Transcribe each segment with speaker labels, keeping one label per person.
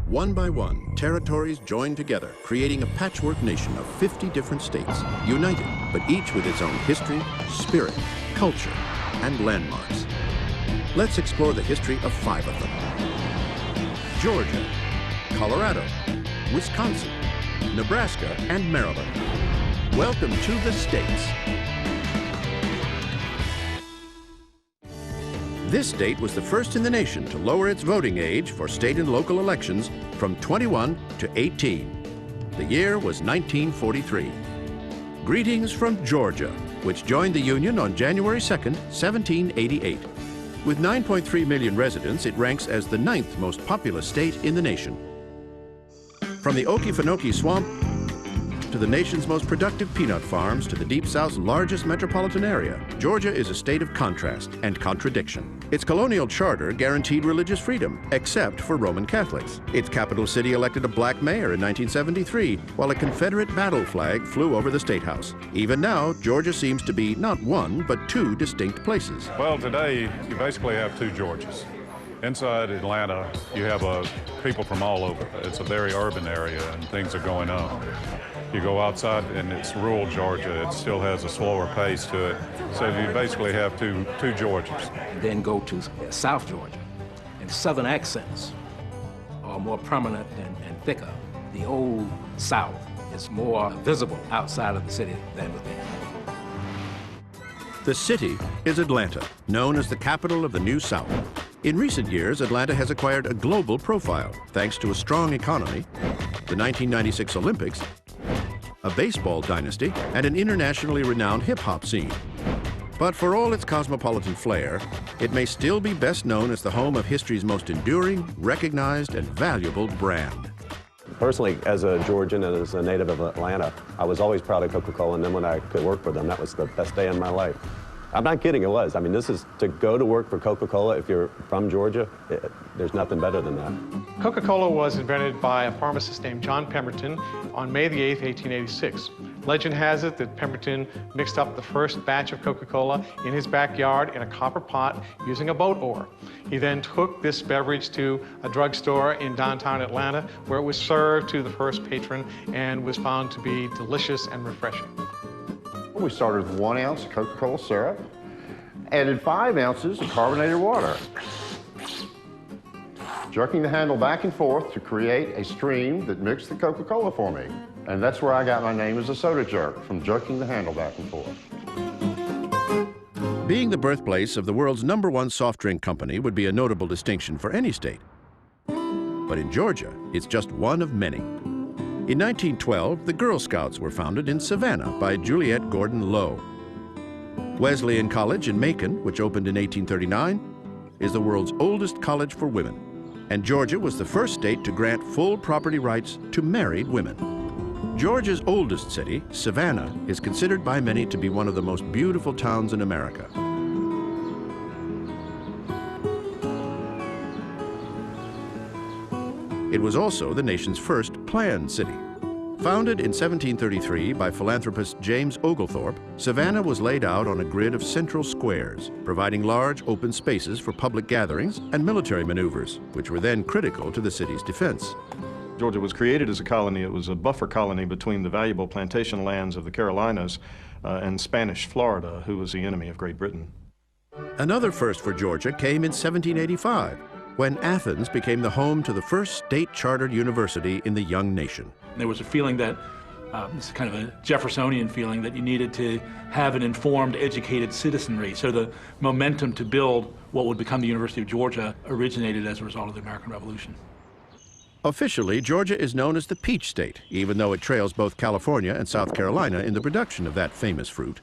Speaker 1: One by one, territories joined together, creating a patchwork nation of 50 different states, united, but each with its own history, spirit, culture, and landmarks. Let's explore the history of 5 of them. Georgia, Colorado, Wisconsin, Nebraska, and Maryland. Welcome to the states. This state was the first in the nation to lower its voting age for state and local elections from 21 to 18. The year was 1943. Greetings from Georgia, which joined the Union on January 2nd, 1788. With 9.3 million residents, it ranks as the 9th most populous state in the nation. From the Okefenokee Swamp to the nation's most productive peanut farms to the Deep South's largest metropolitan area, Georgia is a state of contrast and contradiction. Its colonial charter guaranteed religious freedom, except for Roman Catholics. Its capital city elected a black mayor in 1973, while a Confederate battle flag flew over the State House. Even now, Georgia seems to be not one, but 2 distinct places.
Speaker 2: Well, today, you basically have 2 Georgias. Inside Atlanta, you have people from all over. It's a very urban area, and things are going on. You go outside, and it's rural Georgia. It still has a slower pace to it. So you basically have two Georgias.
Speaker 3: Then go to South Georgia, and Southern accents are more prominent and thicker. The old South is more visible outside of the city than within.
Speaker 1: The city is Atlanta, known as the capital of the New South. In recent years, Atlanta has acquired a global profile thanks to a strong economy, the 1996 Olympics, a baseball dynasty, and an internationally renowned hip-hop scene. But for all its cosmopolitan flair, it may still be best known as the home of history's most enduring, recognized, and valuable brand.
Speaker 4: Personally, as a Georgian and as a native of Atlanta, I was always proud of Coca-Cola, and then when I could work for them, that was the best day in my life. I'm not kidding, it was. I mean, this is to go to work for Coca-Cola if you're from Georgia, there's nothing better than that.
Speaker 5: Coca-Cola was invented by a pharmacist named John Pemberton on May the 8th, 1886. Legend has it that Pemberton mixed up the first batch of Coca-Cola in his backyard in a copper pot using a boat oar. He then took this beverage to a drugstore in downtown Atlanta, where it was served to the first patron and was found to be delicious and refreshing.
Speaker 6: We started with 1 ounce of Coca-Cola syrup, added 5 ounces of carbonated water, jerking the handle back and forth to create a stream that mixed the Coca-Cola for me. And that's where I got my name as a soda jerk, from jerking the handle back and forth.
Speaker 1: Being the birthplace of the world's #1 soft drink company would be a notable distinction for any state. But in Georgia, it's just one of many. In 1912, the Girl Scouts were founded in Savannah by Juliette Gordon Low. Wesleyan College in Macon, which opened in 1839, is the world's oldest college for women. And Georgia was the first state to grant full property rights to married women. Georgia's oldest city, Savannah, is considered by many to be one of the most beautiful towns in America. It was also the nation's first planned city. Founded in 1733 by philanthropist James Oglethorpe, Savannah was laid out on a grid of central squares, providing large open spaces for public gatherings and military maneuvers, which were then critical to the city's defense.
Speaker 7: Georgia was created as a colony. It was a buffer colony between the valuable plantation lands of the Carolinas and Spanish Florida, who was the enemy of Great Britain.
Speaker 1: Another first for Georgia came in 1785, when Athens became the home to the first state-chartered university in the young nation.
Speaker 8: There was a feeling that, it's kind of a Jeffersonian feeling, that you needed to have an informed, educated citizenry. So the momentum to build what would become the University of Georgia originated as a result of the American Revolution.
Speaker 1: Officially, Georgia is known as the Peach State, even though it trails both California and South Carolina in the production of that famous fruit.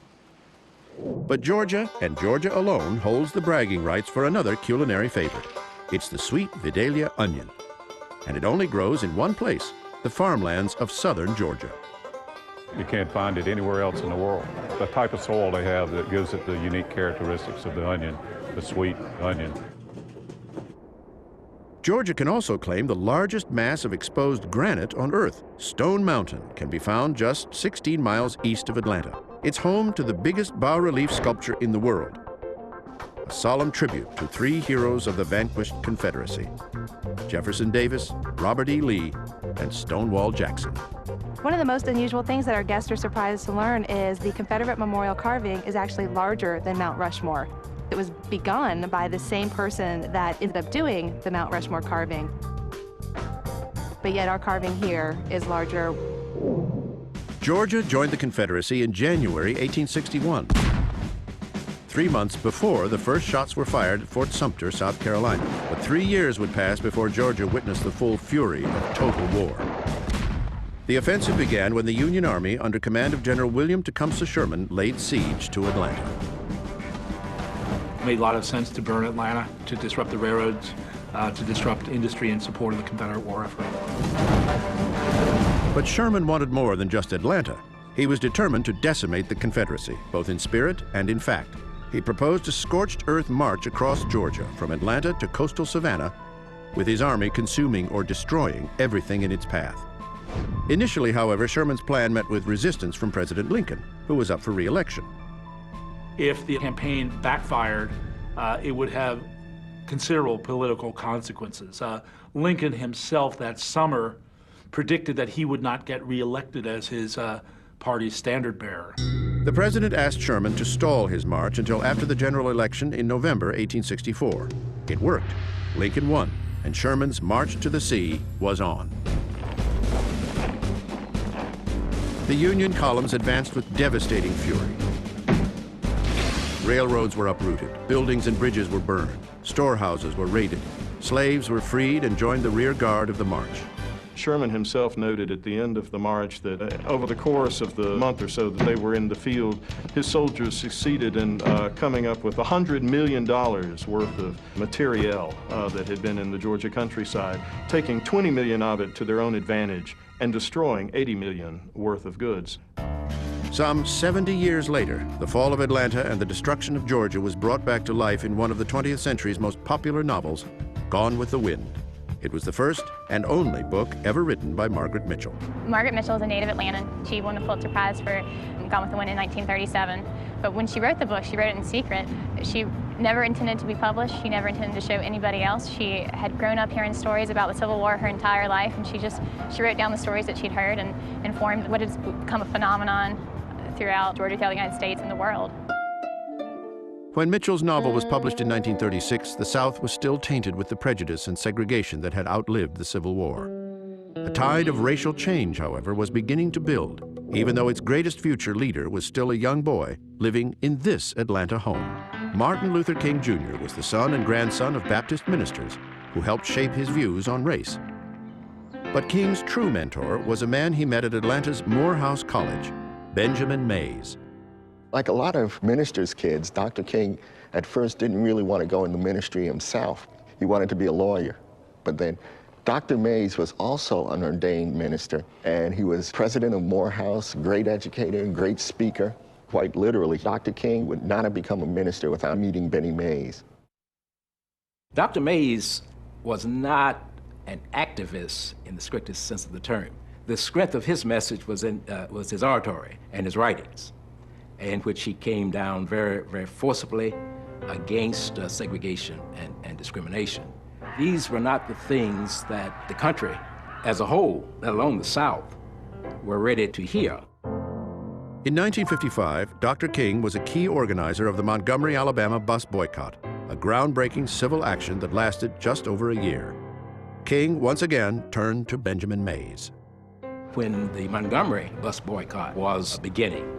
Speaker 1: But Georgia, and Georgia alone, holds the bragging rights for another culinary favorite. It's the sweet Vidalia onion. And it only grows in one place, the farmlands of southern Georgia.
Speaker 2: You can't find it anywhere else in the world. The type of soil they have that gives it the unique characteristics of the onion, the sweet onion.
Speaker 1: Georgia can also claim the largest mass of exposed granite on Earth. Stone Mountain can be found just 16 miles east of Atlanta. It's home to the biggest bas-relief sculpture in the world. a solemn tribute to three heroes of the vanquished Confederacy: Jefferson Davis, Robert E. Lee, and Stonewall Jackson.
Speaker 9: One of the most unusual things that our guests are surprised to learn is the Confederate memorial carving is actually larger than Mount Rushmore. It was begun by the same person that ended up doing the Mount Rushmore carving, but yet our carving here is larger.
Speaker 1: Georgia joined the Confederacy in January 1861. 3 months before, the first shots were fired at Fort Sumter, South Carolina. But 3 years would pass before Georgia witnessed the full fury of total war. The offensive began when the Union Army, under command of General William Tecumseh Sherman, laid siege to Atlanta.
Speaker 8: It made a lot of sense to burn Atlanta, to disrupt the railroads, to disrupt industry in support of the Confederate war effort.
Speaker 1: But Sherman wanted more than just Atlanta. He was determined to decimate the Confederacy, both in spirit and in fact. He proposed a scorched earth march across Georgia, from Atlanta to coastal Savannah, with his army consuming or destroying everything in its path. Initially, however, Sherman's plan met with resistance from President Lincoln, who was up for re-election.
Speaker 8: If the campaign backfired, it would have considerable political consequences. Lincoln himself that summer predicted that he would not get re-elected as his party's standard bearer.
Speaker 1: The president asked Sherman to stall his march until after the general election in November 1864. It worked. Lincoln won, and Sherman's march to the sea was on. The Union columns advanced with devastating fury. Railroads were uprooted, buildings and bridges were burned, storehouses were raided, slaves were freed and joined the rear guard of the march.
Speaker 7: Sherman himself noted at the end of the march that over the course of the month or so that they were in the field, his soldiers succeeded in coming up with $100 million worth of materiel that had been in the Georgia countryside, taking 20 million of it to their own advantage and destroying 80 million worth of goods.
Speaker 1: Some 70 years later, the fall of Atlanta and the destruction of Georgia was brought back to life in one of the 20th century's most popular novels, Gone with the Wind. It was the first and only book ever written by Margaret Mitchell.
Speaker 10: Margaret Mitchell is a native Atlantan. She won the Pulitzer Prize for Gone with the Wind in 1937. But when she wrote the book, she wrote it in secret. She never intended to be published. She never intended to show anybody else. She had grown up hearing stories about the Civil War her entire life, and she wrote down the stories that she'd heard and formed what has become a phenomenon throughout Georgia, the United States, and the world.
Speaker 1: When Mitchell's novel was published in 1936, the South was still tainted with the prejudice and segregation that had outlived the Civil War. A tide of racial change, however, was beginning to build, even though its greatest future leader was still a young boy living in this Atlanta home. Martin Luther King Jr. was the son and grandson of Baptist ministers who helped shape his views on race. But King's true mentor was a man he met at Atlanta's Morehouse College, Benjamin Mays.
Speaker 11: Like a lot of ministers' kids, Dr. King at first didn't really want to go into ministry himself. He wanted to be a lawyer. But then Dr. Mays was also an ordained minister, and he was president of Morehouse, great educator, great speaker. Quite literally, Dr. King would not have become a minister without meeting Benny Mays.
Speaker 3: Dr. Mays was not an activist in the strictest sense of the term. The strength of his message was his oratory and his writings, in which he came down very, very forcibly against segregation and discrimination. These were not the things that the country as a whole, let alone the South, were ready to hear.
Speaker 1: In 1955, Dr. King was a key organizer of the Montgomery, Alabama bus boycott, a groundbreaking civil action that lasted just over a year. King once again turned to Benjamin Mays.
Speaker 3: When the Montgomery bus boycott was beginning,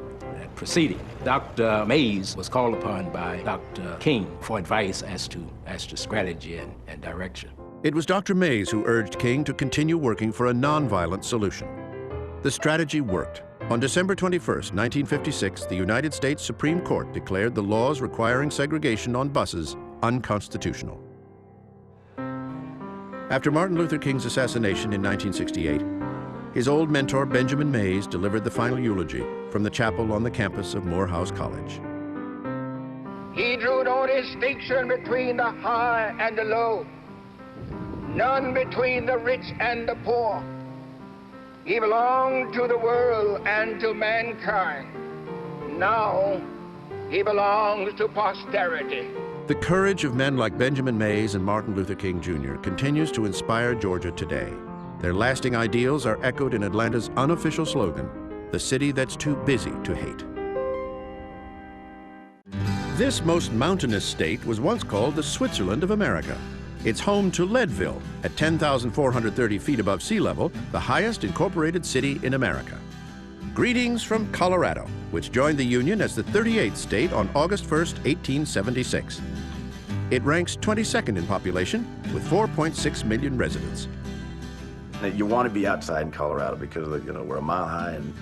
Speaker 3: proceeding, Dr. Mays was called upon by Dr. King for advice as to strategy and direction.
Speaker 1: It was Dr. Mays who urged King to continue working for a nonviolent solution. The strategy worked. On December 21, 1956, the United States Supreme Court declared the laws requiring segregation on buses unconstitutional. After Martin Luther King's assassination in 1968, his old mentor, Benjamin Mays, delivered the final eulogy from the chapel on the campus of Morehouse College.
Speaker 12: He drew no distinction between the high and the low, none between the rich and the poor. He belonged to the world and to mankind. Now he belongs to posterity.
Speaker 1: The courage of men like Benjamin Mays and Martin Luther King Jr. continues to inspire Georgia today. Their lasting ideals are echoed in Atlanta's unofficial slogan, "The city that's too busy to hate." This most mountainous state was once called the Switzerland of America. It's home to Leadville, at 10,430 feet above sea level, the highest incorporated city in America. Greetings from Colorado, which joined the Union as the 38th state on August 1st, 1876. It ranks 22nd in population, with 4.6 million residents.
Speaker 13: You want to be outside in Colorado because we're a mile high, and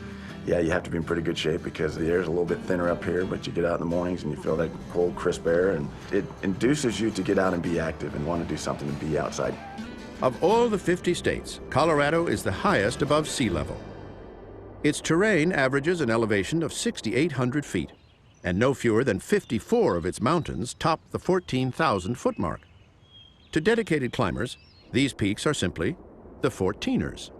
Speaker 13: yeah, you have to be in pretty good shape because the air's a little bit thinner up here, but you get out in the mornings and you feel that cold, crisp air, and it induces you to get out and be active and want to do something and be outside.
Speaker 1: Of all the 50 states, Colorado is the highest above sea level. Its terrain averages an elevation of 6,800 feet, and no fewer than 54 of its mountains top the 14,000-foot mark. To dedicated climbers, these peaks are simply the 14ers.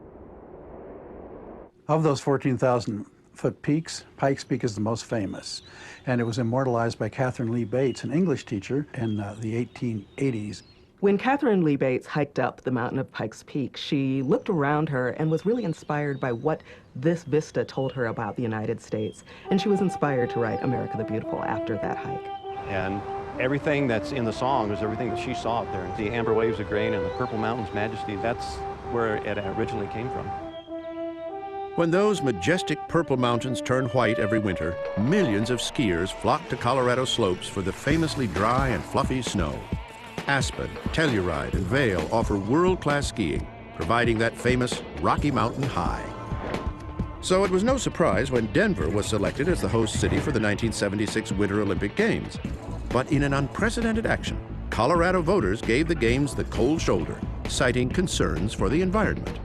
Speaker 14: Of those 14,000-foot peaks, Pikes Peak is the most famous, and it was immortalized by Catherine Lee Bates, an English teacher, in the 1880s.
Speaker 15: When Catherine Lee Bates hiked up the mountain of Pikes Peak, she looked around her and was really inspired by what this vista told her about the United States, and she was inspired to write America the Beautiful after that hike.
Speaker 16: And everything that's in the song is everything that she saw up there. The amber waves of grain and the purple mountains' majesty, that's where it originally came from.
Speaker 1: When those majestic purple mountains turn white every winter, millions of skiers flock to Colorado slopes for the famously dry and fluffy snow. Aspen, Telluride, and Vail offer world-class skiing, providing that famous Rocky Mountain High. So it was no surprise when Denver was selected as the host city for the 1976 Winter Olympic Games. But in an unprecedented action, Colorado voters gave the Games the cold shoulder, citing concerns for the environment.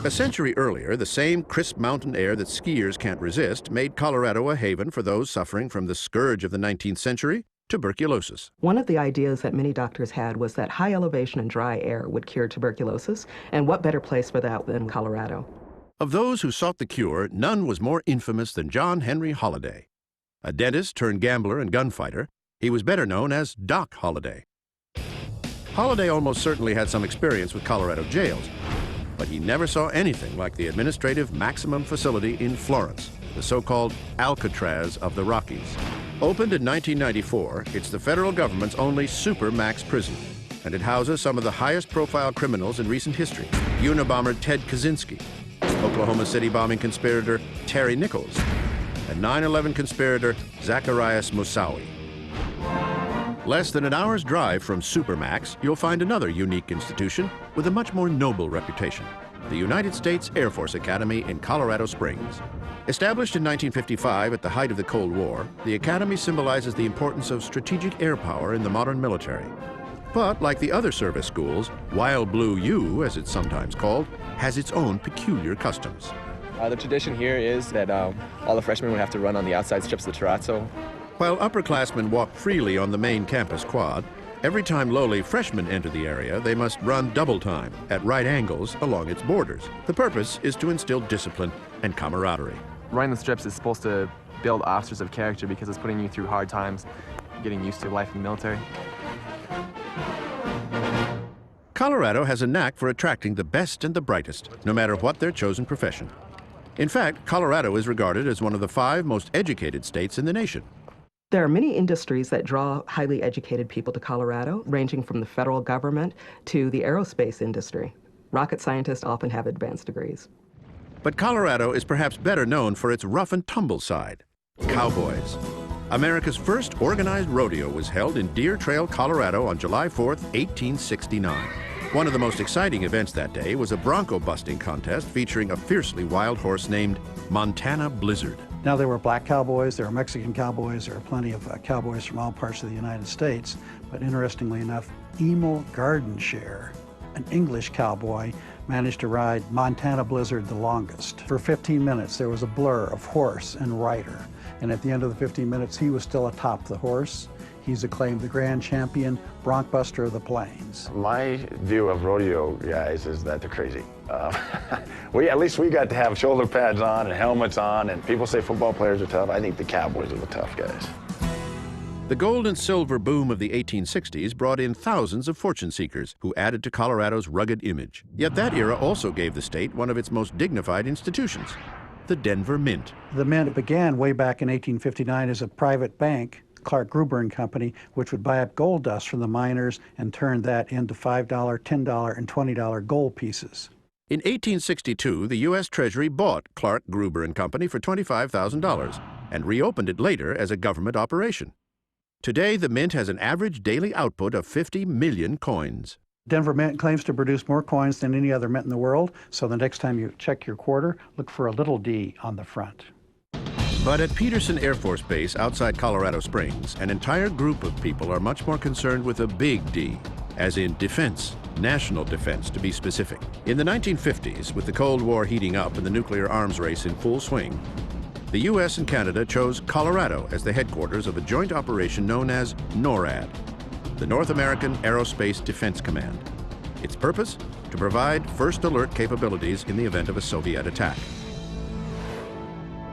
Speaker 1: A century earlier, the same crisp mountain air that skiers can't resist made Colorado a haven for those suffering from the scourge of the 19th century, tuberculosis.
Speaker 15: One of the ideas that many doctors had was that high elevation and dry air would cure tuberculosis, and what better place for that than Colorado?
Speaker 1: Of those who sought the cure, none was more infamous than John Henry Holliday. A dentist turned gambler and gunfighter, he was better known as Doc Holliday. Holliday almost certainly had some experience with Colorado jails, but he never saw anything like the administrative maximum facility in Florence, the so-called Alcatraz of the Rockies. Opened in 1994, it's the federal government's only super-max prison, and it houses some of the highest-profile criminals in recent history. Unabomber Ted Kaczynski, Oklahoma City bombing conspirator Terry Nichols, and 9/11 conspirator Zacarias Moussaoui. Less than an hour's drive from Supermax, you'll find another unique institution with a much more noble reputation, the United States Air Force Academy in Colorado Springs. Established in 1955 at the height of the Cold War, the Academy symbolizes the importance of strategic air power in the modern military. But like the other service schools, Wild Blue U, as it's sometimes called, has its own peculiar customs.
Speaker 17: The tradition here is that all the freshmen would have to run on the outside strips of the terrazzo.
Speaker 1: While upperclassmen walk freely on the main campus quad, every time lowly freshmen enter the area, they must run double time at right angles along its borders. The purpose is to instill discipline and camaraderie.
Speaker 17: Running the strips is supposed to build officers of character because it's putting you through hard times, getting used to life in the military.
Speaker 1: Colorado has a knack for attracting the best and the brightest, no matter what their chosen profession. In fact, Colorado is regarded as one of the 5 most educated states in the nation.
Speaker 15: There are many industries that draw highly educated people to Colorado, ranging from the federal government to the aerospace industry. Rocket scientists often have advanced degrees.
Speaker 1: But Colorado is perhaps better known for its rough and tumble side, cowboys. America's first organized rodeo was held in Deer Trail, Colorado on July 4th, 1869. One of the most exciting events that day was a bronco busting contest featuring a fiercely wild horse named Montana Blizzard.
Speaker 14: Now, there were black cowboys, there were Mexican cowboys, there were plenty of cowboys from all parts of the United States. But interestingly enough, Emil Gardenshare, an English cowboy, managed to ride Montana Blizzard the longest. For 15 minutes, there was a blur of horse and rider. And at the end of the 15 minutes, he was still atop the horse. He's acclaimed the grand champion, Broncbuster of the Plains.
Speaker 13: My view of rodeo guys is that they're crazy. At least we got to have shoulder pads on and helmets on, and people say football players are tough. I think the cowboys are the tough guys.
Speaker 1: The gold and silver boom of the 1860s brought in thousands of fortune seekers who added to Colorado's rugged image. Yet that era also gave the state one of its most dignified institutions, the Denver Mint.
Speaker 14: The Mint began way back in 1859 as a private bank, Clark Gruber and Company, which would buy up gold dust from the miners and turn that into $5, $10, and $20 gold pieces.
Speaker 1: In 1862, the U.S. Treasury bought Clark Gruber and Company for $25,000 and reopened it later as a government operation. Today, the Mint has an average daily output of 50 million coins.
Speaker 14: Denver Mint claims to produce more coins than any other mint in the world, so the next time you check your quarter, look for a little D on the front.
Speaker 1: But at Peterson Air Force Base outside Colorado Springs, an entire group of people are much more concerned with a big D, as in defense, national defense to be specific. In the 1950s, with the Cold War heating up and the nuclear arms race in full swing, the U.S. and Canada chose Colorado as the headquarters of a joint operation known as NORAD, the North American Aerospace Defense Command. Its purpose? To provide first alert capabilities in the event of a Soviet attack.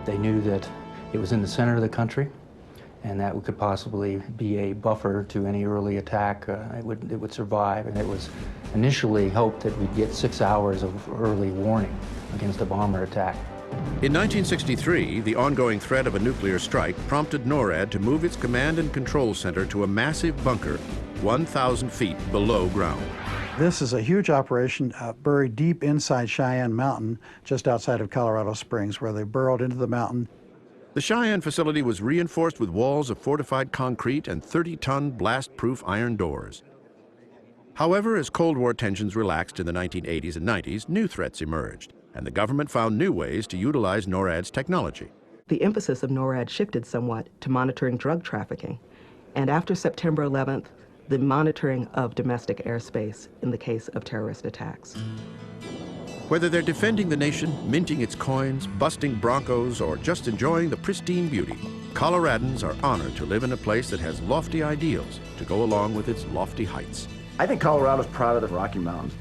Speaker 18: They knew that it was in the center of the country and that could possibly be a buffer to any early attack. It would survive, and it was initially hoped that we'd get 6 hours of early warning against a bomber attack.
Speaker 1: In 1963, the ongoing threat of a nuclear strike prompted NORAD to move its command and control center to a massive bunker 1,000 feet below ground.
Speaker 14: This is a huge operation buried deep inside Cheyenne Mountain, just outside of Colorado Springs, where they burrowed into the mountain.
Speaker 1: The Cheyenne facility was reinforced with walls of fortified concrete and 30-ton blast-proof iron doors. However, as Cold War tensions relaxed in the 1980s and 90s, new threats emerged, and the government found new ways to utilize NORAD's technology.
Speaker 15: The emphasis of NORAD shifted somewhat to monitoring drug trafficking, and after September 11th, the monitoring of domestic airspace in the case of terrorist attacks.
Speaker 1: Whether they're defending the nation, minting its coins, busting Broncos, or just enjoying the pristine beauty, Coloradans are honored to live in a place that has lofty ideals to go along with its lofty heights.
Speaker 13: I think Colorado's proud of the Rocky Mountains.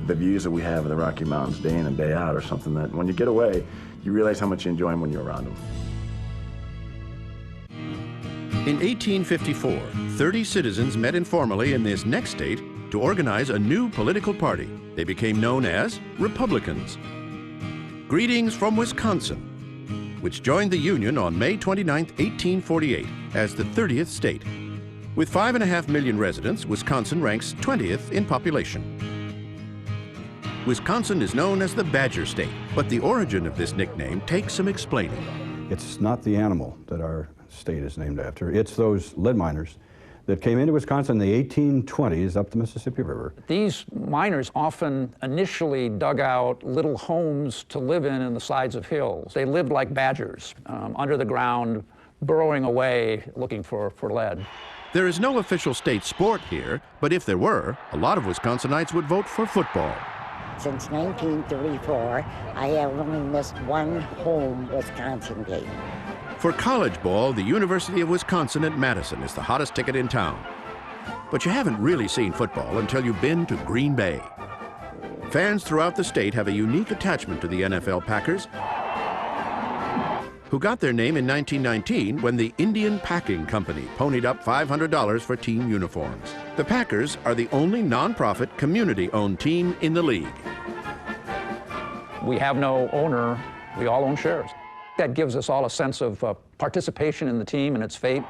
Speaker 13: The views that we have of the Rocky Mountains day in and day out are something that when you get away, you realize how much you enjoy them when you're around them.
Speaker 1: In 1854, 30 citizens met informally in this next state to organize a new political party. They became known as Republicans. Greetings from Wisconsin, which joined the Union on May 29, 1848, as the 30th state. With 5.5 million residents, Wisconsin ranks 20th in population. Wisconsin is known as the Badger State, but the origin of this nickname takes some explaining.
Speaker 19: It's not the animal that our state is named after. It's those lead miners that came into Wisconsin in the 1820s up the Mississippi River.
Speaker 20: These miners often initially dug out little homes to live in the sides of hills. They lived like badgers, under the ground, burrowing away, looking for lead.
Speaker 1: There is no official state sport here, but if there were, a lot of Wisconsinites would vote for football.
Speaker 21: Since 1934, I have only missed one home Wisconsin game.
Speaker 1: For college ball, the University of Wisconsin at Madison is the hottest ticket in town. But you haven't really seen football until you've been to Green Bay. Fans throughout the state have a unique attachment to the NFL Packers, who got their name in 1919 when the Indian Packing Company ponied up $500 for team uniforms. The Packers are the only nonprofit, community-owned team in the league.
Speaker 20: We have no owner, we all own shares. That gives us all a sense of participation in the team and its fate.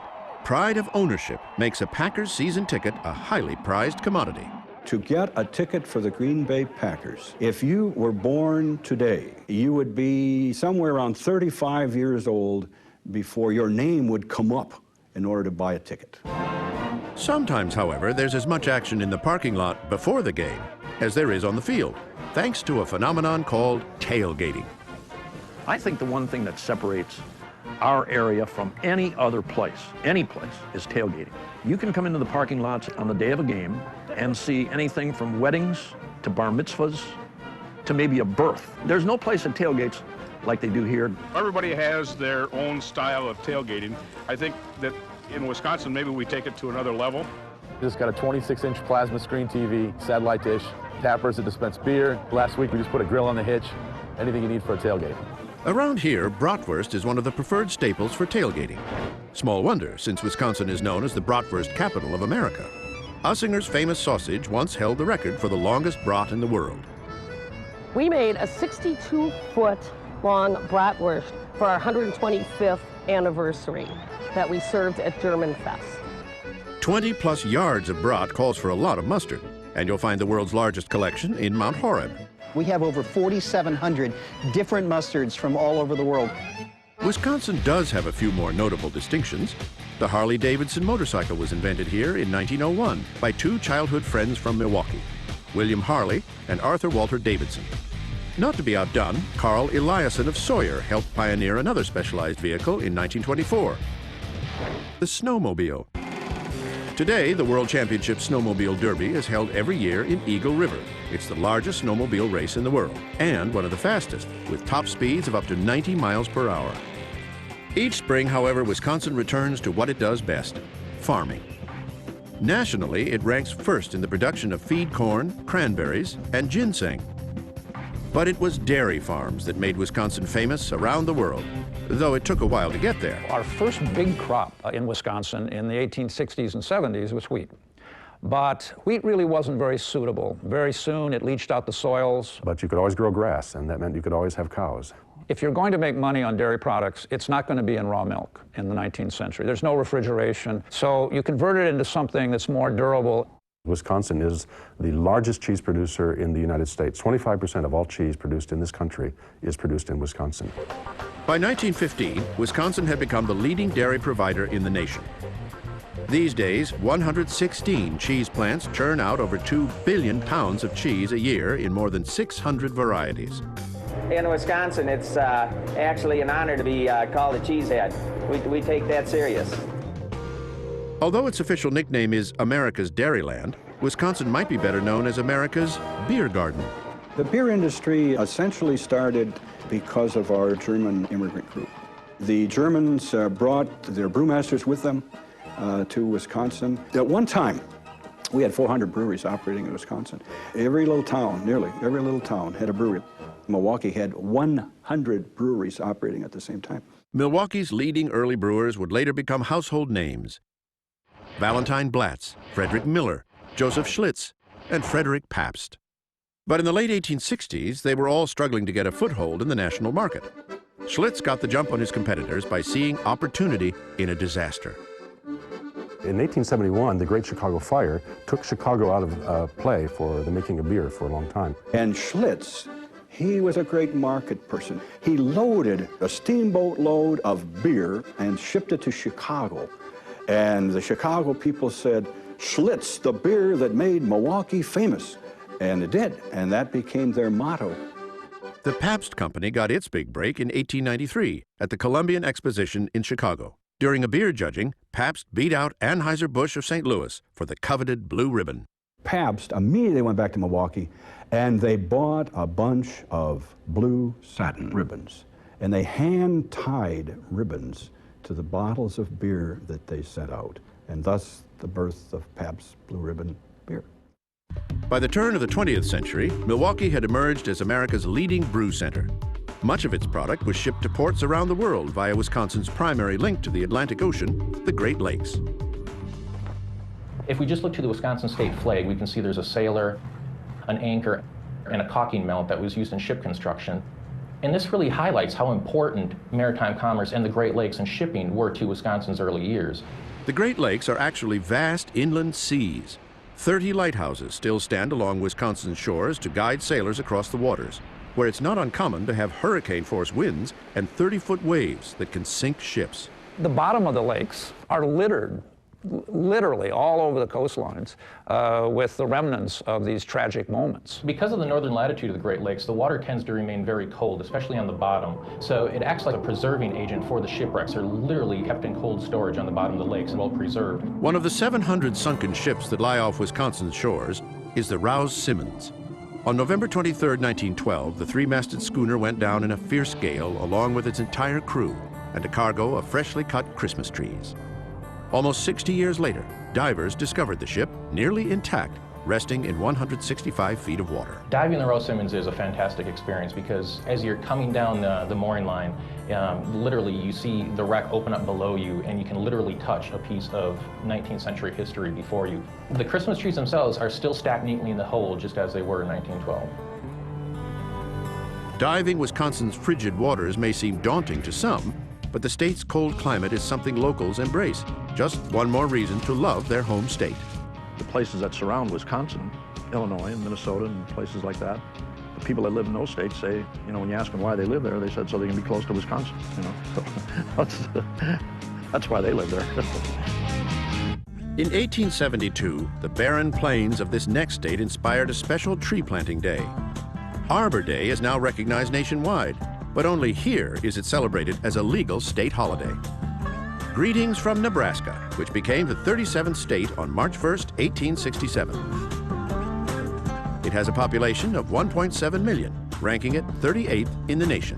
Speaker 1: Pride of ownership makes a Packers season ticket a highly prized commodity.
Speaker 19: To get a ticket for the Green Bay Packers, if you were born today, you would be somewhere around 35 years old before your name would come up in order to buy a ticket.
Speaker 1: Sometimes, however, there's as much action in the parking lot before the game as there is on the field, thanks to a phenomenon called tailgating.
Speaker 22: I think the one thing that separates our area from any other place, is tailgating. You can come into the parking lots on the day of a game and see anything from weddings to bar mitzvahs to maybe a birth. There's no place that tailgates like they do here.
Speaker 23: Everybody has their own style of tailgating. I think that in Wisconsin, maybe we take it to another level.
Speaker 24: Just got a 26-inch plasma screen TV, satellite dish, tappers that dispense beer. Last week we just put a grill on the hitch. Anything you need for a tailgate.
Speaker 1: Around here, bratwurst is one of the preferred staples for tailgating. Small wonder, since Wisconsin is known as the bratwurst capital of America. Ussinger's famous sausage once held the record for the longest brat in the world.
Speaker 2: We made a 62-foot long bratwurst for our 125th anniversary that we served at German Fest.
Speaker 1: 20-plus yards of brat calls for a lot of mustard, and you'll find the world's largest collection in Mount Horeb.
Speaker 4: We have over 4,700 different mustards from all over the world.
Speaker 1: Wisconsin does have a few more notable distinctions. The Harley-Davidson motorcycle was invented here in 1901 by two childhood friends from Milwaukee, William Harley and Arthur Walter Davidson. Not to be outdone, Carl Eliasson of Sawyer helped pioneer another specialized vehicle in 1924, the snowmobile. Today, the World Championship Snowmobile Derby is held every year in Eagle River. It's the largest snowmobile race in the world, and one of the fastest, with top speeds of up to 90 miles per hour. Each spring, however, Wisconsin returns to what it does best, farming. Nationally, it ranks first in the production of feed corn, cranberries, and ginseng. But it was dairy farms that made Wisconsin famous around the world, though it took a while to get there.
Speaker 20: Our first big crop in Wisconsin in the 1860s and 70s was wheat. But wheat really wasn't very suitable. Very soon it leached out the soils.
Speaker 5: But you could always grow grass, and that meant you could always have cows.
Speaker 20: If you're going to make money on dairy products, it's not going to be in raw milk in the 19th century. There's no refrigeration. So you convert it into something that's more durable.
Speaker 5: Wisconsin is the largest cheese producer in the United States. 25% of all cheese produced in this country is produced in Wisconsin.
Speaker 1: By 1915, Wisconsin had become the leading dairy provider in the nation. These days, 116 cheese plants churn out over 2 billion pounds of cheese a year in more than 600 varieties.
Speaker 6: In Wisconsin, it's actually an honor to be called a cheesehead. We take that serious.
Speaker 1: Although its official nickname is America's Dairyland, Wisconsin might be better known as America's beer garden.
Speaker 19: The beer industry essentially started because of our German immigrant group. The Germans brought their brewmasters with them to Wisconsin. At one time, we had 400 breweries operating in Wisconsin. Every little town, nearly every little town, had a brewery. Milwaukee had 100 breweries operating at the same time.
Speaker 1: Milwaukee's leading early brewers would later become household names. Valentine Blatz, Frederick Miller, Joseph Schlitz, and Frederick Pabst. But in the late 1860s, they were all struggling to get a foothold in the national market. Schlitz got the jump on his competitors by seeing opportunity in a disaster.
Speaker 5: In 1871, the Great Chicago Fire took Chicago out of play for the making of beer for a long time.
Speaker 19: And Schlitz, he was a great market person. He loaded a steamboat load of beer and shipped it to Chicago. And the Chicago people said, Schlitz, the beer that made Milwaukee famous. And it did, and that became their motto.
Speaker 1: The Pabst Company got its big break in 1893 at the Columbian Exposition in Chicago. During a beer judging, Pabst beat out Anheuser-Busch of St. Louis for the coveted blue ribbon.
Speaker 19: Pabst immediately went back to Milwaukee, and they bought a bunch of blue satin ribbons. And they hand-tied ribbons to the bottles of beer that they sent out, and thus the birth of Pabst Blue Ribbon beer.
Speaker 1: By the turn of the 20th century, Milwaukee had emerged as America's leading brew center. Much of its product was shipped to ports around the world via Wisconsin's primary link to the Atlantic Ocean, the Great Lakes.
Speaker 25: If we just look to the Wisconsin state flag, we can see there's a sailor, an anchor, and a caulking mount that was used in ship construction. And this really highlights how important maritime commerce and the Great Lakes and shipping were to Wisconsin's early years.
Speaker 1: The Great Lakes are actually vast inland seas. 30 lighthouses still stand along Wisconsin's shores to guide sailors across the waters, where it's not uncommon to have hurricane-force winds and 30-foot waves that can sink ships.
Speaker 20: The bottom of the lakes are littered, literally all over the coastlines, with the remnants of these tragic moments.
Speaker 25: Because of the northern latitude of the Great Lakes, the water tends to remain very cold, especially on the bottom. So it acts like a preserving agent for the shipwrecks. They're literally kept in cold storage on the bottom of the lakes and well preserved.
Speaker 1: One of the 700 sunken ships that lie off Wisconsin's shores is the Rouse Simmons. On November 23, 1912, the three-masted schooner went down in a fierce gale along with its entire crew and a cargo of freshly cut Christmas trees. Almost 60 years later, divers discovered the ship nearly intact resting in 165 feet of water.
Speaker 25: Diving the Rose Simmons is a fantastic experience because as you're coming down the mooring line, literally you see the wreck open up below you and you can literally touch a piece of 19th century history before you. The Christmas trees themselves are still stacked neatly in the hold just as they were in 1912.
Speaker 1: Diving Wisconsin's frigid waters may seem daunting to some, but the state's cold climate is something locals embrace. Just one more reason to love their home state.
Speaker 22: The places that surround Wisconsin, Illinois and Minnesota and places like that, the people that live in those states say, you know, when you ask them why they live there, they said so they can be close to Wisconsin, you know. So that's why they live there.
Speaker 1: In 1872, the barren plains of this next state inspired a special tree planting day. Arbor Day is now recognized nationwide, but only here is it celebrated as a legal state holiday. Greetings from Nebraska, which became the 37th state on March 1st, 1867. It has a population of 1.7 million, ranking it 38th in the nation.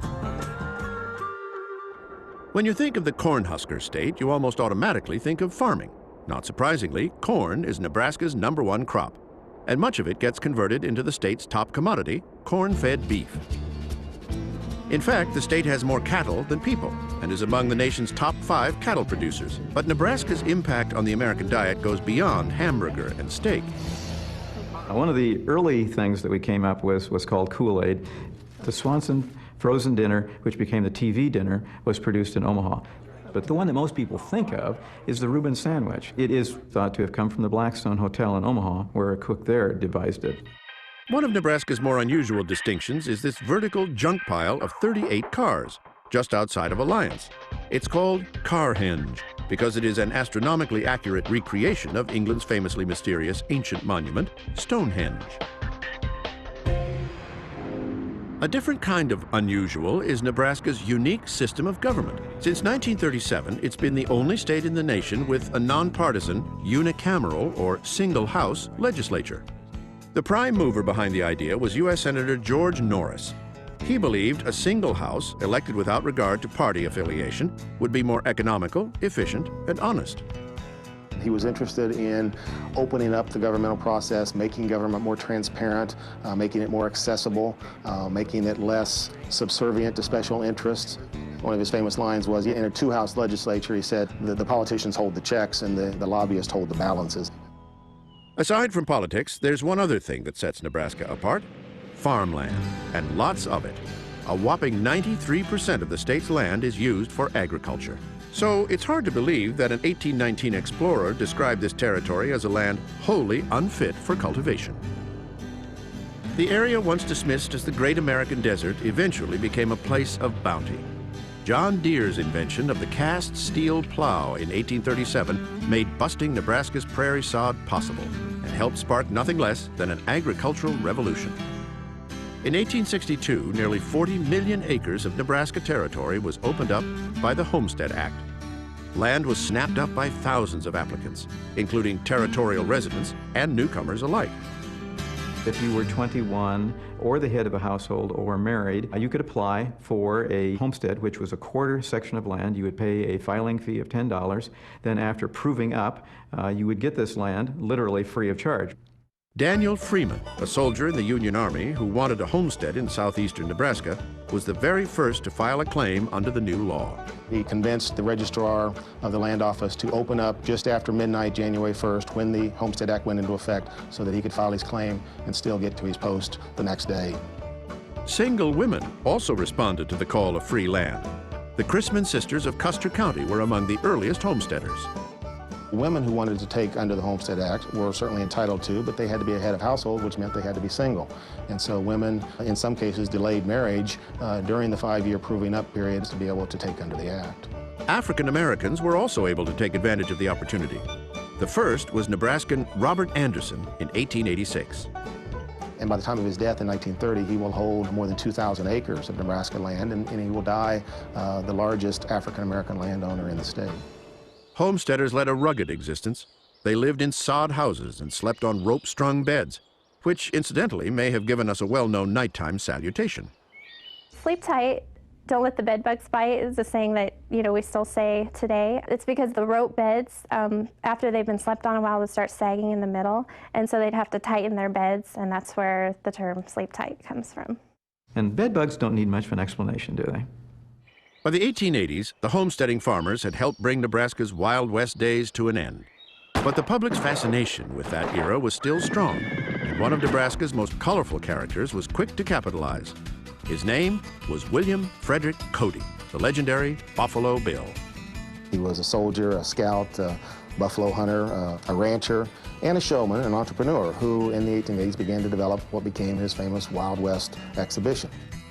Speaker 1: When you think of the Cornhusker state, you almost automatically think of farming. Not surprisingly, corn is Nebraska's #1 crop, and much of it gets converted into the state's top commodity, corn-fed beef. In fact, the state has more cattle than people and is among the nation's top 5 cattle producers. But Nebraska's impact on the American diet goes beyond hamburger and steak.
Speaker 7: One of the early things that we came up with was called Kool-Aid. The Swanson frozen dinner, which became the TV dinner, was produced in Omaha. But the one that most people think of is the Reuben sandwich. It is thought to have come from the Blackstone Hotel in Omaha, where a cook there devised it.
Speaker 1: One of Nebraska's more unusual distinctions is this vertical junk pile of 38 cars, just outside of Alliance. It's called Carhenge because it is an astronomically accurate recreation of England's famously mysterious ancient monument, Stonehenge. A different kind of unusual is Nebraska's unique system of government. Since 1937, it's been the only state in the nation with a nonpartisan, unicameral, or single-house legislature. The prime mover behind the idea was U.S. Senator George Norris. He believed a single house, elected without regard to party affiliation, would be more economical, efficient, and honest.
Speaker 8: He was interested in opening up the governmental process, making government more transparent, making it more accessible, making it less subservient to special interests. One of his famous lines was, in a two-house legislature, he said, the politicians hold the checks and the lobbyists hold the balances.
Speaker 1: Aside from politics, there's one other thing that sets Nebraska apart: farmland, and lots of it. A whopping 93% of the state's land is used for agriculture. So it's hard to believe that an 1819 explorer described this territory as a land wholly unfit for cultivation. The area once dismissed as the Great American Desert eventually became a place of bounty. John Deere's invention of the cast steel plow in 1837 made busting Nebraska's prairie sod possible and helped spark nothing less than an agricultural revolution. In 1862, nearly 40 million acres of Nebraska territory was opened up by the Homestead Act. Land was snapped up by thousands of applicants, including territorial residents and newcomers alike.
Speaker 7: If you were 21 or the head of a household or married, you could apply for a homestead, which was a quarter section of land. You would pay a filing fee of $10. Then after proving up, you would get this land literally free of charge.
Speaker 1: Daniel Freeman, a soldier in the Union Army who wanted a homestead in southeastern Nebraska, was the very first to file a claim under the new law.
Speaker 8: He convinced the registrar of the land office to open up just after midnight, January 1st, when the Homestead Act went into effect, so that he could file his claim and still get to his post the next day.
Speaker 1: Single women also responded to the call of free land. The Chrisman sisters of Custer County were among the earliest homesteaders.
Speaker 8: Women who wanted to take under the Homestead Act were certainly entitled to, but they had to be a head of household, which meant they had to be single. And so women, in some cases, delayed marriage during the 5-year proving up periods to be able to take under the Act.
Speaker 1: African Americans were also able to take advantage of the opportunity. The first was Nebraskan Robert Anderson in 1886.
Speaker 8: And by the time of his death in 1930, he will hold more than 2,000 acres of Nebraska land, and he will die the largest African American landowner in the state.
Speaker 1: Homesteaders led a rugged existence. They lived in sod houses and slept on rope-strung beds, which incidentally may have given us a well-known nighttime salutation.
Speaker 9: Sleep tight
Speaker 3: Don't let the bed bugs bite is a saying that, we still say today. It's because the rope beds, after they've been slept on a while, would start sagging in the middle, and so they'd have to tighten their beds, and that's where the term sleep tight comes from.
Speaker 7: And bed bugs don't need much of an explanation, do they?
Speaker 1: By the 1880s, the homesteading farmers had helped bring Nebraska's Wild West days to an end. But the public's fascination with that era was still strong, and one of Nebraska's most colorful characters was quick to capitalize. His name was William Frederick Cody, the legendary Buffalo Bill.
Speaker 8: He was a soldier, a scout, a buffalo hunter, a rancher, and a showman, an entrepreneur, who in the 1880s began to develop what became his famous Wild West exhibition.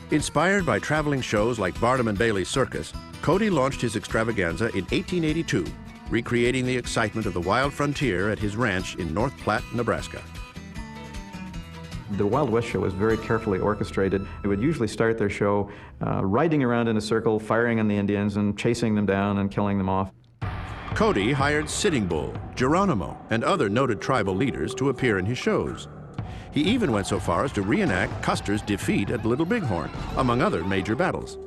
Speaker 1: Inspired by traveling shows like Barnum and Bailey's Circus, Cody launched his extravaganza in 1882, recreating the excitement of the wild frontier at his ranch in North Platte, Nebraska.
Speaker 7: The Wild West show was very carefully orchestrated. They would usually start their show riding around in a circle, firing on the Indians and chasing them down and killing them off.
Speaker 1: Cody hired Sitting Bull, Geronimo, and other noted tribal leaders to appear in his shows. He even went so far as to reenact Custer's defeat at Little Bighorn, among other major battles.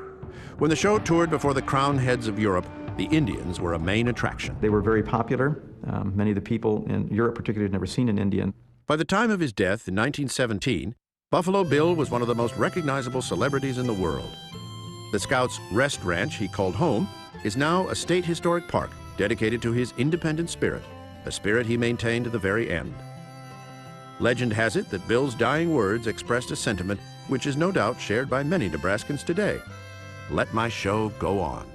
Speaker 1: When the show toured before the crowned heads of Europe, the Indians were a main attraction.
Speaker 7: They were very popular. Many of the people in Europe particularly had never seen an Indian.
Speaker 1: By the time of his death in 1917, Buffalo Bill was one of the most recognizable celebrities in the world. The Scouts' rest ranch he called home is now a state historic park dedicated to his independent spirit, a spirit he maintained to the very end. Legend has it that Bill's dying words expressed a sentiment which is no doubt shared by many Nebraskans today. Let my show go on.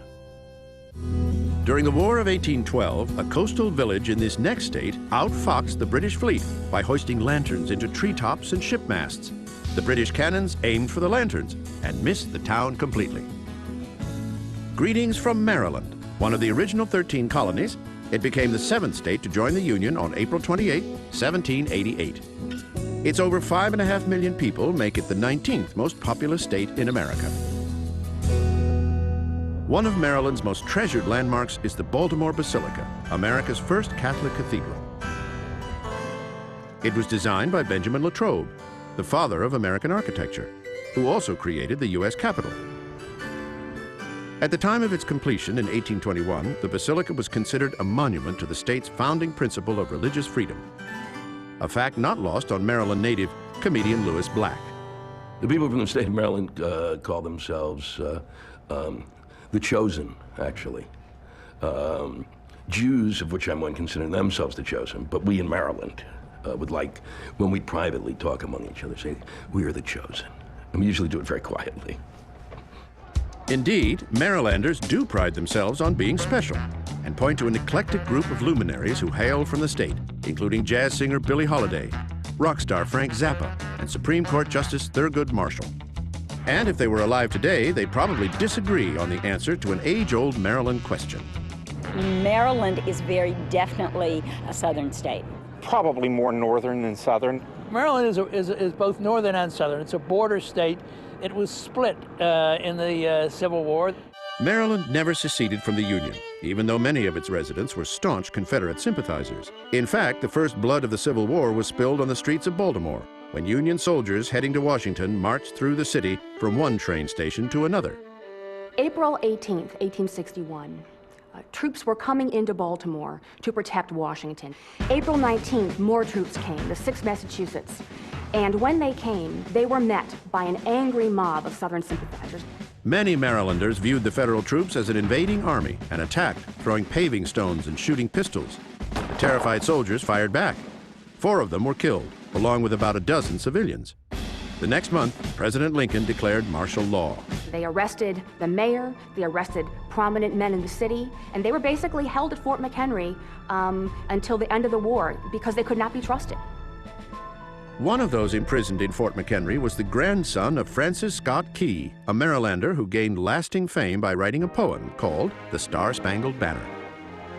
Speaker 1: During the War of 1812, a coastal village in this next state outfoxed the British fleet by hoisting lanterns into treetops and ship masts. The British cannons aimed for the lanterns and missed the town completely. Greetings from Maryland, one of the original 13 colonies. It became the 7th state to join the Union on April 28, 1788. Its over 5.5 million people make it the 19th most populous state in America. One of Maryland's most treasured landmarks is the Baltimore Basilica, America's first Catholic cathedral. It was designed by Benjamin Latrobe, the father of American architecture, who also created the U.S. Capitol. At the time of its completion in 1821, the Basilica was considered a monument to the state's founding principle of religious freedom, a fact not lost on Maryland native comedian Lewis Black.
Speaker 9: The people from the state of Maryland call themselves the chosen, actually. Jews, of which I'm one, consider themselves the chosen, but we in Maryland would like, when we privately talk among each other, say, we are the chosen. And we usually do it very quietly.
Speaker 1: Indeed, Marylanders do pride themselves on being special and point to an eclectic group of luminaries who hail from the state, including jazz singer Billie Holiday, rock star Frank Zappa, and Supreme Court Justice Thurgood Marshall. And if they were alive today, they'd probably disagree on the answer to an age-old Maryland question.
Speaker 10: Maryland is very definitely a southern state.
Speaker 11: Probably more northern than southern.
Speaker 12: Maryland is both northern and southern. It's a border state. It was split in the Civil War.
Speaker 1: Maryland never seceded from the Union, even though many of its residents were staunch Confederate sympathizers. In fact, the first blood of the Civil War was spilled on the streets of Baltimore, when Union soldiers heading to Washington marched through the city from one train station to another.
Speaker 26: April 18th, 1861. Troops were coming into Baltimore to protect Washington. April 19th, more troops came, the 6th Massachusetts. And when they came, they were met by an angry mob of Southern sympathizers.
Speaker 1: Many Marylanders viewed the federal troops as an invading army and attacked, throwing paving stones and shooting pistols. The terrified soldiers fired back. 4 of them were killed, along with about a dozen civilians. The next month, President Lincoln declared martial law.
Speaker 26: They arrested the mayor, they arrested prominent men in the city, and they were basically held at Fort McHenry until the end of the war because they could not be trusted.
Speaker 1: One of those imprisoned in Fort McHenry was the grandson of Francis Scott Key, a Marylander who gained lasting fame by writing a poem called The Star-Spangled Banner.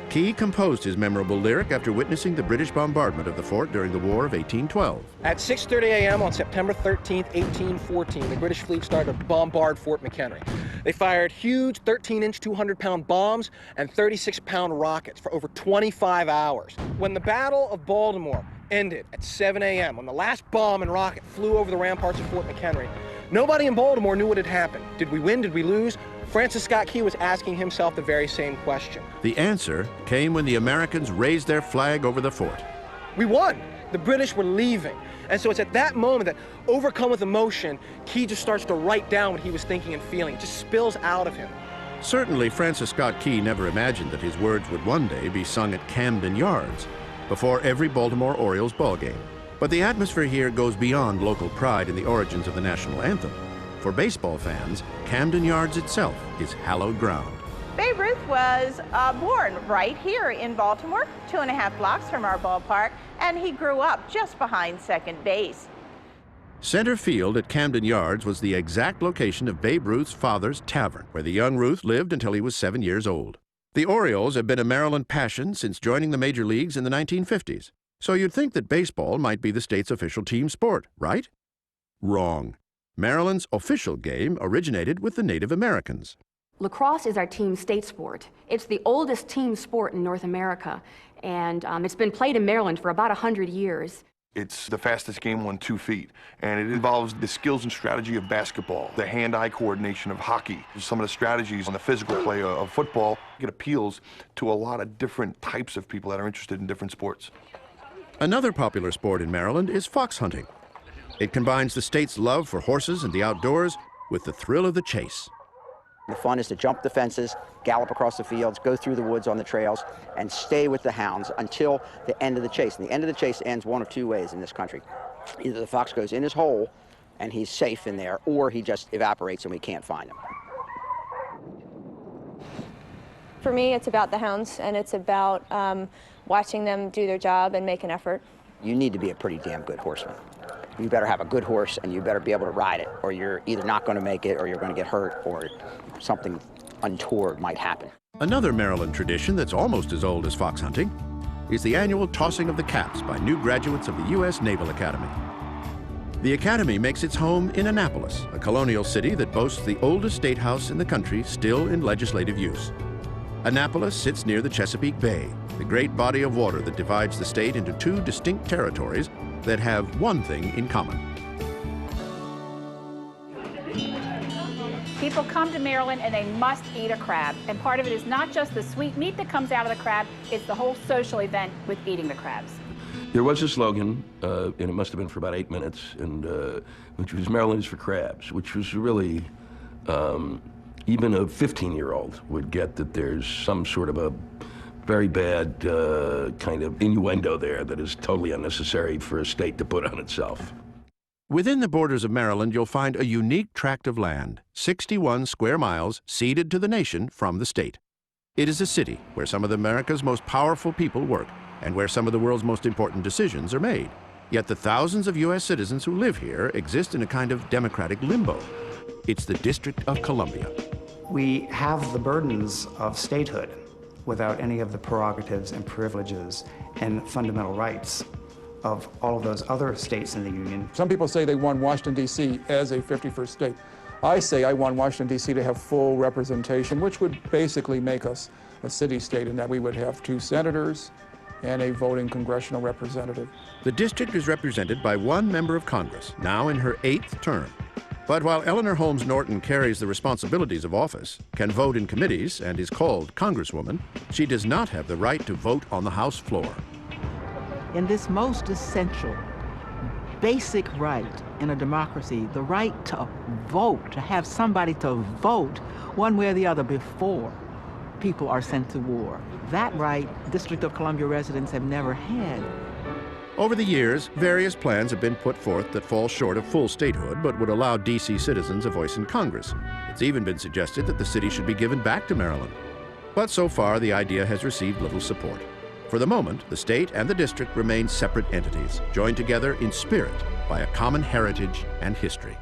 Speaker 1: Key composed his memorable lyric after witnessing the British bombardment of the fort during the War of 1812.
Speaker 27: At 6:30 a.m. on September 13th, 1814, the British fleet started to bombard Fort McHenry. They fired huge 13-inch, 200-pound bombs and 36-pound rockets for over 25 hours. When the Battle of Baltimore ended at 7 a.m., when the last bomb and rocket flew over the ramparts of Fort McHenry, Nobody in Baltimore knew what had happened. Did we win? Did we lose? Francis Scott Key was asking himself the very same question.
Speaker 1: The answer came when the Americans raised their flag over the fort.
Speaker 27: We won. The British were leaving. And so it's at that moment that, overcome with emotion, Key just starts to write down what he was thinking and feeling. It just spills out of him.
Speaker 1: Certainly, Francis Scott Key never imagined that his words would one day be sung at Camden Yards before every Baltimore Orioles ballgame. But the atmosphere here goes beyond local pride in the origins of the national anthem. For baseball fans, Camden Yards itself is hallowed ground.
Speaker 13: Babe Ruth was born right here in Baltimore, 2.5 blocks from our ballpark, and he grew up just behind second base.
Speaker 1: Center field at Camden Yards was the exact location of Babe Ruth's father's tavern, where the young Ruth lived until he was 7 years old. The Orioles have been a Maryland passion since joining the major leagues in the 1950s. So you'd think that baseball might be the state's official team sport, right? Wrong. Maryland's official game originated with the Native Americans.
Speaker 26: Lacrosse is our team state sport. It's the oldest team sport in North America, and it's been played in Maryland for about 100 years.
Speaker 14: It's the fastest game on 2 feet, and it involves the skills and strategy of basketball, the hand-eye coordination of hockey, some of the strategies on the physical play of football. It appeals to a lot of different types of people that are interested in different sports.
Speaker 1: Another popular sport in Maryland is fox hunting. It combines the state's love for horses and the outdoors with the thrill of the chase.
Speaker 15: The fun is to jump the fences, gallop across the fields, go through the woods on the trails, and stay with the hounds until the end of the chase. And the end of the chase ends one of two ways in this country. Either the fox goes in his hole and he's safe in there, or he just evaporates and we can't find him.
Speaker 3: For me, it's about the hounds, and it's about watching them do their job and make an effort.
Speaker 15: You need to be a pretty damn good horseman. You better have a good horse, and you better be able to ride it, or you're either not going to make it, or you're going to get hurt, or something untoward might happen.
Speaker 1: Another Maryland tradition that's almost as old as fox hunting is the annual tossing of the caps by new graduates of the U.S. Naval Academy. The Academy makes its home in Annapolis, a colonial city that boasts the oldest state house in the country still in legislative use. Annapolis sits near the Chesapeake Bay, the great body of water that divides the state into two distinct territories that have one thing in common.
Speaker 16: People come to Maryland and they must eat a crab. And part of it is not just the sweet meat that comes out of the crab, it's the whole social event with eating the crabs.
Speaker 9: There was a slogan, and it must have been for about 8 minutes, and which was "Maryland is for crabs," which was really, even a 15-year-old would get that there's some sort of a very bad kind of innuendo there that is totally unnecessary for a state to put on itself.
Speaker 1: Within the borders of Maryland, you'll find a unique tract of land, 61 square miles ceded to the nation from the state. It is a city where some of America's most powerful people work and where some of the world's most important decisions are made. Yet the thousands of U.S. citizens who live here exist in a kind of democratic limbo. It's the District of Columbia.
Speaker 17: We have the burdens of statehood without any of the prerogatives and privileges and fundamental rights of all of those other states in the Union.
Speaker 18: Some people say they want Washington, D.C. as a 51st state. I say I want Washington, D.C. to have full representation, which would basically make us a city-state in that we would have 2 senators and a voting congressional representative.
Speaker 1: The district is represented by 1 member of Congress, now in her 8th term. But while Eleanor Holmes Norton carries the responsibilities of office, can vote in committees, and is called Congresswoman, she does not have the right to vote on the House floor.
Speaker 21: In this most essential, basic right in a democracy, the right to vote, to have somebody to vote one way or the other before people are sent to war. That right, District of Columbia residents have never had.
Speaker 1: Over the years, various plans have been put forth that fall short of full statehood but would allow D.C. citizens a voice in Congress. It's even been suggested that the city should be given back to Maryland. But so far, the idea has received little support. For the moment, the state and the district remain separate entities, joined together in spirit by a common heritage and history.